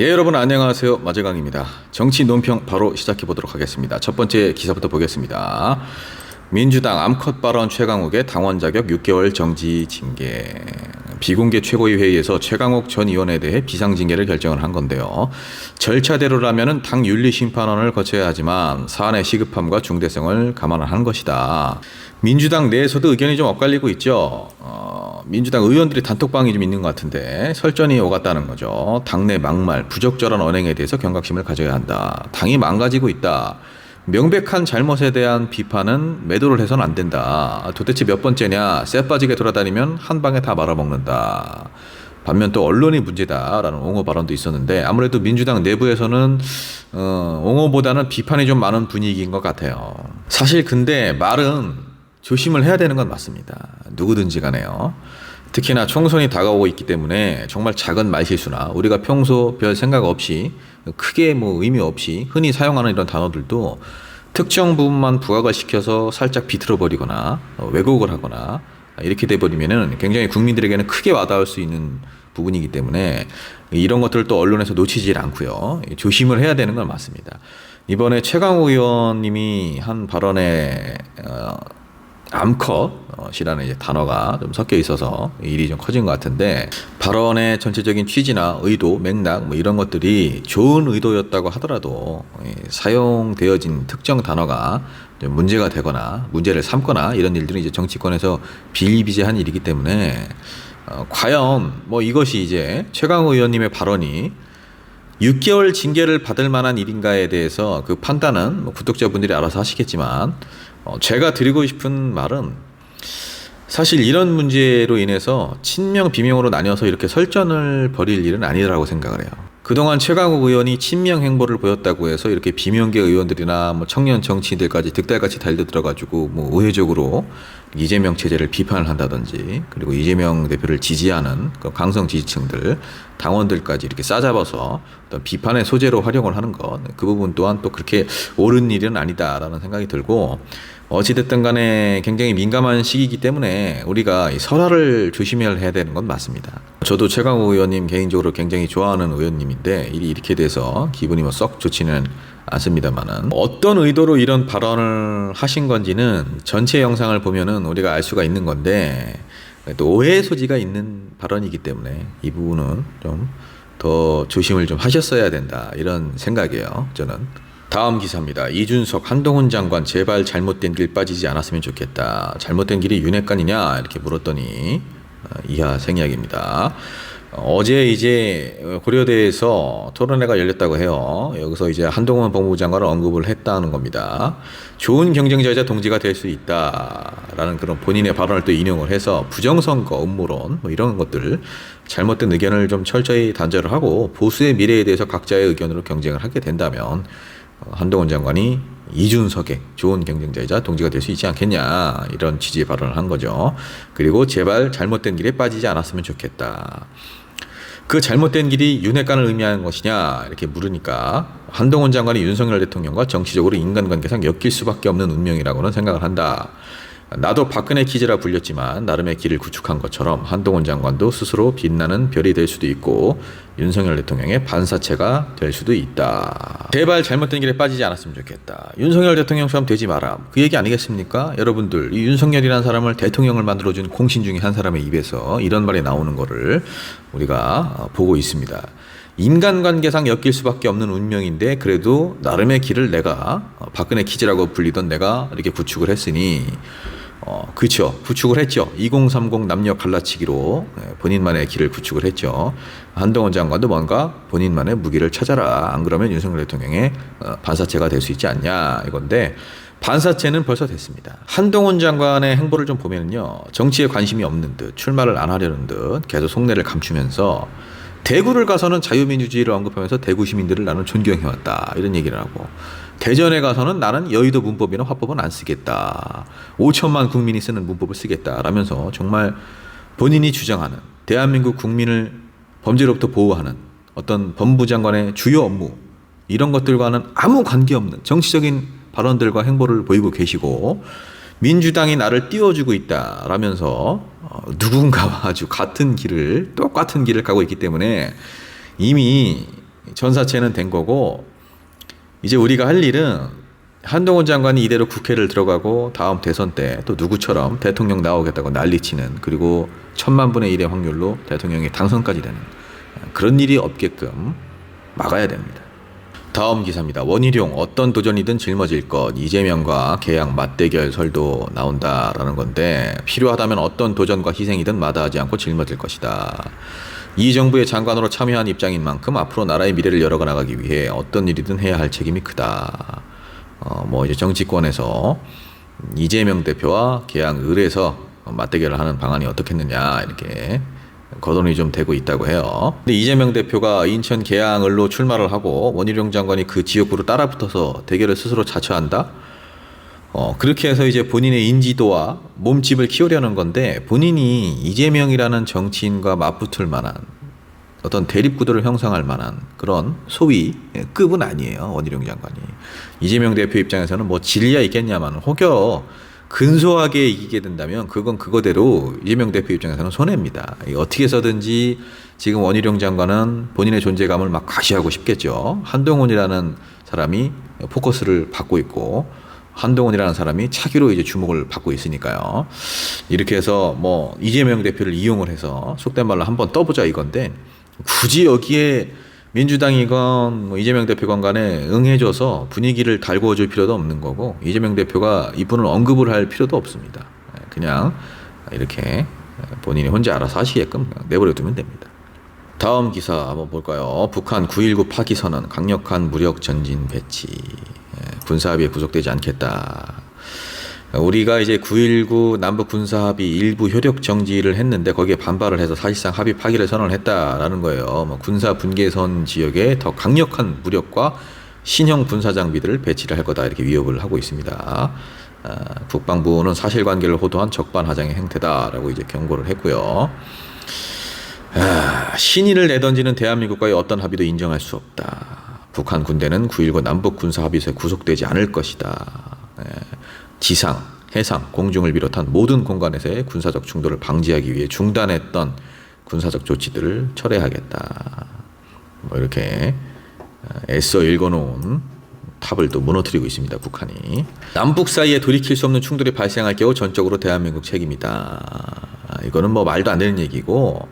예, 여러분 안녕하세요. 마재강입니다. 정치 논평 바로 시작해 보도록 하겠습니다. 첫 번째 기사부터 보겠습니다. 민주당 암컷 발언 최강욱의 당원 자격 6개월 정지 징계. 비공개 최고위 회의에서 최강욱 전 의원에 대해 비상징계를 결정을 한 건데요. 절차대로라면 당 윤리심판원을 거쳐야 하지만 사안의 시급함과 중대성을 감안한 것이다. 민주당 내에서도 의견이 좀 엇갈리고 있죠. 민주당 의원들이 단톡방이 좀 있는 것 같은데 설전이 오갔다는 거죠. 당내 막말, 부적절한 언행에 대해서 경각심을 가져야 한다. 당이 망가지고 있다. 명백한 잘못에 대한 비판은 매도를 해서는 안 된다. 도대체 몇 번째냐. 쎄 빠지게 돌아다니면 한 방에 다 말아먹는다. 반면 또 언론이 문제다라는 옹호 발언도 있었는데 아무래도 민주당 내부에서는 옹호보다는 비판이 좀 많은 분위기인 것 같아요. 사실 근데 말은 조심을 해야 되는 건 맞습니다. 누구든지 간에요. 특히나 총선이 다가오고 있기 때문에 정말 작은 말실수나 우리가 평소 별 생각 없이 크게 의미 없이 흔히 사용하는 이런 단어들도 특정 부분만 부각을 시켜서 살짝 비틀어 버리거나 왜곡을 하거나 이렇게 돼버리면은 굉장히 국민들에게는 크게 와닿을 수 있는 부분이기 때문에 이런 것들을 또 언론에서 놓치질 않고요. 조심을 해야 되는 건 맞습니다. 이번에 최강욱 의원님이 한 발언에 암컷이라는 이제 단어가 좀 섞여 있어서 일이 좀 커진 것 같은데 발언의 전체적인 취지나 의도, 맥락 이런 것들이 좋은 의도였다고 하더라도 사용되어진 특정 단어가 좀 문제가 되거나 문제를 삼거나 이런 일들은 이제 정치권에서 비일비재한 일이기 때문에 과연 이것이 이제 최강욱 의원님의 발언이 6개월 징계를 받을 만한 일인가에 대해서 그 판단은 구독자분들이 알아서 하시겠지만 제가 드리고 싶은 말은 사실 이런 문제로 인해서 친명 비명으로 나뉘어서 이렇게 설전을 벌일 일은 아니라고 생각을 해요. 그동안 최강욱 의원이 친명 행보를 보였다고 해서 이렇게 비명계 의원들이나 청년 정치인들까지 득달같이 달려들어가지고 우회적으로 이재명 체제를 비판을 한다든지 그리고 이재명 대표를 지지하는 그 강성 지지층들 당원들까지 이렇게 싸잡아서 어떤 비판의 소재로 활용을 하는 것, 그 부분 또한 또 그렇게 옳은 일은 아니다라는 생각이 들고 어찌됐든 간에 굉장히 민감한 시기이기 때문에 우리가 이 설화를 조심해야 되는 건 맞습니다. 저도 최강욱 의원님 개인적으로 굉장히 좋아하는 의원님인데 일이 이렇게 돼서 기분이 썩 좋지는 않습니다만은 어떤 의도로 이런 발언을 하신 건지는 전체 영상을 보면은 우리가 알 수가 있는 건데 또 오해의 소지가 있는 발언이기 때문에 이 부분은 좀 더 조심을 좀 하셨어야 된다 이런 생각이에요. 저는. 다음 기사입니다. 이준석 한동훈 장관 제발 잘못된 길 빠지지 않았으면 좋겠다. 잘못된 길이 윤핵관이냐 이렇게 물었더니 이하 생략입니다. 어제 이제 고려대에서 토론회가 열렸다고 해요. 여기서 이제 한동훈 법무부 장관을 언급을 했다는 겁니다. 좋은 경쟁자이자 동지가 될 수 있다라는 그런 본인의 발언을 또 인용을 해서 부정선거 음모론 이런 것들 잘못된 의견을 좀 철저히 단절을 하고 보수의 미래에 대해서 각자의 의견으로 경쟁을 하게 된다면 한동훈 장관이 이준석의 좋은 경쟁자이자 동지가 될 수 있지 않겠냐 이런 취지의 발언을 한 거죠. 그리고 제발 잘못된 길에 빠지지 않았으면 좋겠다. 그 잘못된 길이 윤핵관을 의미하는 것이냐 이렇게 물으니까 한동훈 장관이 윤석열 대통령과 정치적으로 인간관계상 엮일 수밖에 없는 운명이라고는 생각을 한다. 나도 박근혜 키즈라 불렸지만 나름의 길을 구축한 것처럼 한동훈 장관도 스스로 빛나는 별이 될 수도 있고 윤석열 대통령의 반사체가 될 수도 있다. 제발 잘못된 길에 빠지지 않았으면 좋겠다. 윤석열 대통령처럼 되지 마라. 그 얘기 아니겠습니까? 여러분들 이 윤석열이라는 사람을 대통령을 만들어준 공신 중에 한 사람의 입에서 이런 말이 나오는 거를 우리가 보고 있습니다. 인간관계상 엮일 수밖에 없는 운명인데 그래도 나름의 길을 내가 박근혜 키즈라고 불리던 내가 이렇게 구축을 했으니 그렇죠. 구축을 했죠. 2030 남녀 갈라치기로 본인만의 길을 구축을 했죠. 한동훈 장관도 뭔가 본인만의 무기를 찾아라. 안 그러면 윤석열 대통령의 반사체가 될 수 있지 않냐 이건데 반사체는 벌써 됐습니다. 한동훈 장관의 행보를 좀 보면요. 정치에 관심이 없는 듯 출마를 안 하려는 듯 계속 속내를 감추면서 대구를 가서는 자유민주주의를 언급하면서 대구 시민들을 나는 존경해왔다 이런 얘기를 하고 대전에 가서는 나는 여의도 문법이나 화법은 안 쓰겠다. 5천만 국민이 쓰는 문법을 쓰겠다 라면서 정말 본인이 주장하는 대한민국 국민을 범죄로부터 보호하는 어떤 법무부 장관의 주요 업무 이런 것들과는 아무 관계없는 정치적인 발언들과 행보를 보이고 계시고 민주당이 나를 띄워주고 있다라면서 누군가와 아주 똑같은 길을 가고 있기 때문에 이미 전사체는 된 거고 이제 우리가 할 일은 한동훈 장관이 이대로 국회를 들어가고 다음 대선 때 또 누구처럼 대통령 나오겠다고 난리치는 그리고 1000만 분의 1의 확률로 대통령이 당선까지 되는 그런 일이 없게끔 막아야 됩니다. 다음 기사입니다. 원희룡 어떤 도전이든 짊어질 것 이재명과 계약 맞대결 설도 나온다라는 건데 필요하다면 어떤 도전과 희생이든 마다하지 않고 짊어질 것이다. 이 정부의 장관으로 참여한 입장인 만큼 앞으로 나라의 미래를 열어가 나가기 위해 어떤 일이든 해야 할 책임이 크다. 뭐 이제 정치권에서 이재명 대표와 계양을 해서 맞대결을 하는 방안이 어떻겠느냐 이렇게 거론이 좀 되고 있다고 해요. 근데 이재명 대표가 인천 계양을로 출마를 하고 원희룡 장관이 그 지역구로 따라붙어서 대결을 스스로 자처한다. 그렇게 해서 이제 본인의 인지도와 몸집을 키우려는 건데 본인이 이재명이라는 정치인과 맞붙을 만한 어떤 대립구도를 형성할 만한 그런 소위 급은 아니에요. 원희룡 장관이. 이재명 대표 입장에서는 뭐 질리야 있겠냐만 혹여 근소하게 이기게 된다면 그건 그거대로 이재명 대표 입장에서는 손해입니다. 어떻게 해서든지 지금 원희룡 장관은 본인의 존재감을 막 과시하고 싶겠죠. 한동훈이라는 사람이 포커스를 받고 있고 한동훈이라는 사람이 차기로 이제 주목을 받고 있으니까요. 이렇게 해서 뭐 이재명 대표를 이용을 해서 속된 말로 한번 떠보자 이건데 굳이 여기에 민주당이건 뭐 이재명 대표건 간에 응해줘서 분위기를 달구어 줄 필요도 없는 거고 이재명 대표가 이분을 언급을 할 필요도 없습니다. 그냥 이렇게 본인이 혼자 알아서 하시게끔 그냥 내버려 두면 됩니다. 다음 기사 한번 볼까요? 북한 9.19 파기 선언 강력한 무력 전진 배치 군사합의에 구속되지 않겠다. 우리가 이제 9.19 남북 군사합의 일부 효력 정지를 했는데 거기에 반발을 해서 사실상 합의 파기를 선언을 했다라는 거예요. 뭐 군사 분계선 지역에 더 강력한 무력과 신형 군사 장비들을 배치를 할 거다 이렇게 위협을 하고 있습니다. 국방부는 사실관계를 호도한 적반하장의 행태다라고 이제 경고를 했고요. 신의를 내던지는 대한민국과의 어떤 합의도 인정할 수 없다. 북한 군대는 9.19 남북 군사 합의서에 구속되지 않을 것이다. 지상, 해상, 공중을 비롯한 모든 공간에서의 군사적 충돌을 방지하기 위해 중단했던 군사적 조치들을 철회하겠다. 뭐 이렇게 애써 읽어놓은 탑을 또 무너뜨리고 있습니다. 북한이. 남북 사이에 돌이킬 수 없는 충돌이 발생할 경우 전적으로 대한민국 책임이다. 이거는 뭐 말도 안 되는 얘기고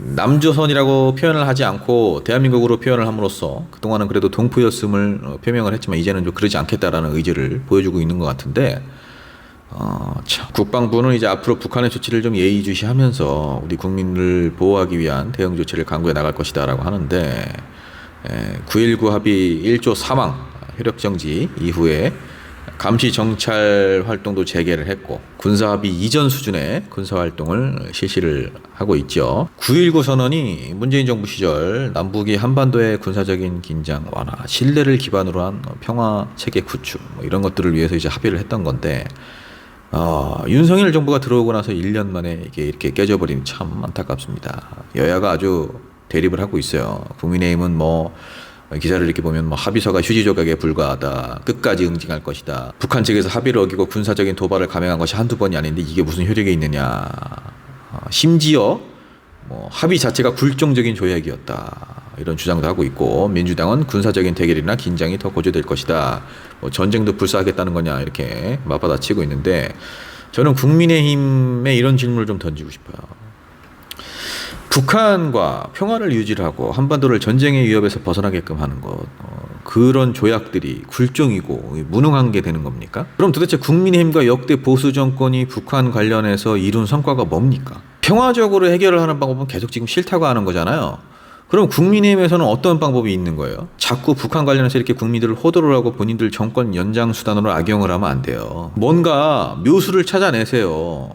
남조선이라고 표현을 하지 않고 대한민국으로 표현을 함으로써 그동안은 그래도 동포였음을 표명을 했지만 이제는 좀 그러지 않겠다라는 의지를 보여주고 있는 것 같은데 참. 국방부는 이제 앞으로 북한의 조치를 좀 예의주시하면서 우리 국민을 보호하기 위한 대응 조치를 강구해 나갈 것이다라고 하는데 9.19 합의 1조 3항 효력정지 이후에 감시 정찰 활동도 재개를 했고 군사합의 이전 수준의 군사활동을 실시를 하고 있죠. 9.19 선언이 문재인 정부 시절 남북이 한반도의 군사적인 긴장 완화, 신뢰를 기반으로 한 평화 체계 구축 뭐 이런 것들을 위해서 이제 합의를 했던 건데 윤석열 정부가 들어오고 나서 1년 만에 이게 이렇게 깨져버리니 참 안타깝습니다. 여야가 아주 대립을 하고 있어요. 국민의힘은 뭐 기사를 이렇게 보면 뭐 합의서가 휴지 조각에 불과하다. 끝까지 응징할 것이다. 북한 측에서 합의를 어기고 군사적인 도발을 감행한 것이 한두 번이 아닌데 이게 무슨 효력이 있느냐. 심지어 뭐 합의 자체가 굴종적인 조약이었다. 이런 주장도 하고 있고 민주당은 군사적인 대결이나 긴장이 더 고조될 것이다. 뭐 전쟁도 불사하겠다는 거냐 이렇게 맞받아치고 있는데 저는 국민의힘에 이런 질문을 좀 던지고 싶어요. 북한과 평화를 유지하고 한반도를 전쟁의 위협에서 벗어나게끔 하는 것 그런 조약들이 굴종이고 무능한 게 되는 겁니까? 그럼 도대체 국민의힘과 역대 보수 정권이 북한 관련해서 이룬 성과가 뭡니까? 평화적으로 해결을 하는 방법은 계속 지금 싫다고 하는 거잖아요. 그럼 국민의힘에서는 어떤 방법이 있는 거예요? 자꾸 북한 관련해서 이렇게 국민들을 호도를 하고 본인들 정권 연장 수단으로 악용을 하면 안 돼요. 뭔가 묘수를 찾아내세요.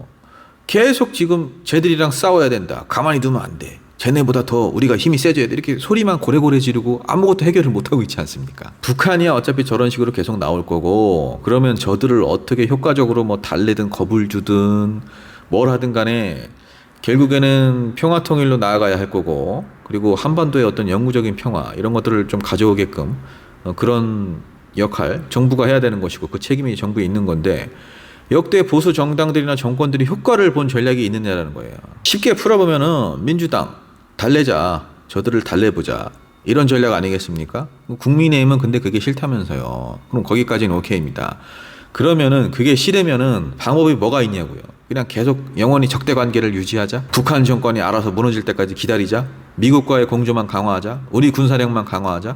계속 지금 쟤들이랑 싸워야 된다. 가만히 두면 안 돼. 쟤네보다 더 우리가 힘이 세져야 돼. 이렇게 소리만 고래고래 지르고 아무것도 해결을 못하고 있지 않습니까? 북한이야 어차피 저런 식으로 계속 나올 거고 그러면 저들을 어떻게 효과적으로 뭐 달래든 겁을 주든 뭘 하든 간에 결국에는 평화통일로 나아가야 할 거고 그리고 한반도의 어떤 영구적인 평화 이런 것들을 좀 가져오게끔 그런 역할 정부가 해야 되는 것이고 그 책임이 정부에 있는 건데 역대 보수 정당들이나 정권들이 효과를 본 전략이 있느냐라는 거예요. 쉽게 풀어보면은 민주당 달래자 저들을 달래보자 이런 전략 아니겠습니까? 국민의힘은 근데 그게 싫다면서요. 그럼 거기까지는 오케이입니다. 그러면은 그게 싫으면은 방법이 뭐가 있냐고요. 그냥 계속 영원히 적대 관계를 유지하자. 북한 정권이 알아서 무너질 때까지 기다리자. 미국과의 공조만 강화하자. 우리 군사력만 강화하자.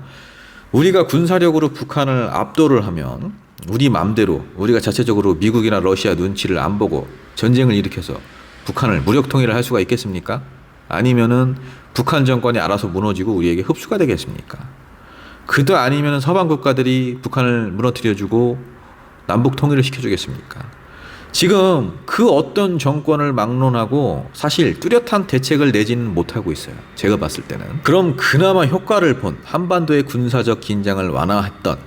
우리가 군사력으로 북한을 압도를 하면 우리 맘대로 우리가 자체적으로 미국이나 러시아 눈치를 안 보고 전쟁을 일으켜서 북한을 무력 통일을 할 수가 있겠습니까? 아니면은 북한 정권이 알아서 무너지고 우리에게 흡수가 되겠습니까? 그도 아니면은 서방 국가들이 북한을 무너뜨려주고 남북 통일을 시켜주겠습니까? 지금 그 어떤 정권을 막론하고 사실 뚜렷한 대책을 내지는 못하고 있어요. 제가 봤을 때는. 그럼 그나마 효과를 본 한반도의 군사적 긴장을 완화했던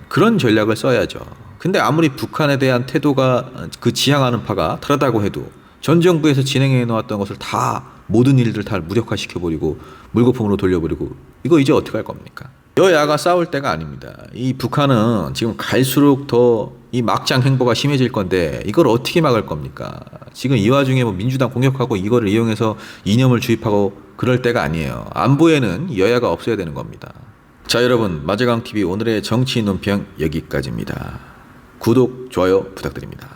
그런 전략을 써야죠. 근데 아무리 북한에 대한 태도가 그 지향하는 파가 다르다고 해도 전 정부에서 진행해 놓았던 것을 다 모든 일들 다 무력화시켜버리고 물거품으로 돌려버리고 이거 이제 어떻게 할 겁니까? 여야가 싸울 때가 아닙니다. 이 북한은 지금 갈수록 더 이 막장 행보가 심해질 건데 이걸 어떻게 막을 겁니까? 지금 이 와중에 뭐 민주당 공격하고 이거를 이용해서 이념을 주입하고 그럴 때가 아니에요. 안보에는 여야가 없어야 되는 겁니다. 자, 여러분, 마제강TV 오늘의 정치 논평 여기까지입니다. 구독, 좋아요 부탁드립니다.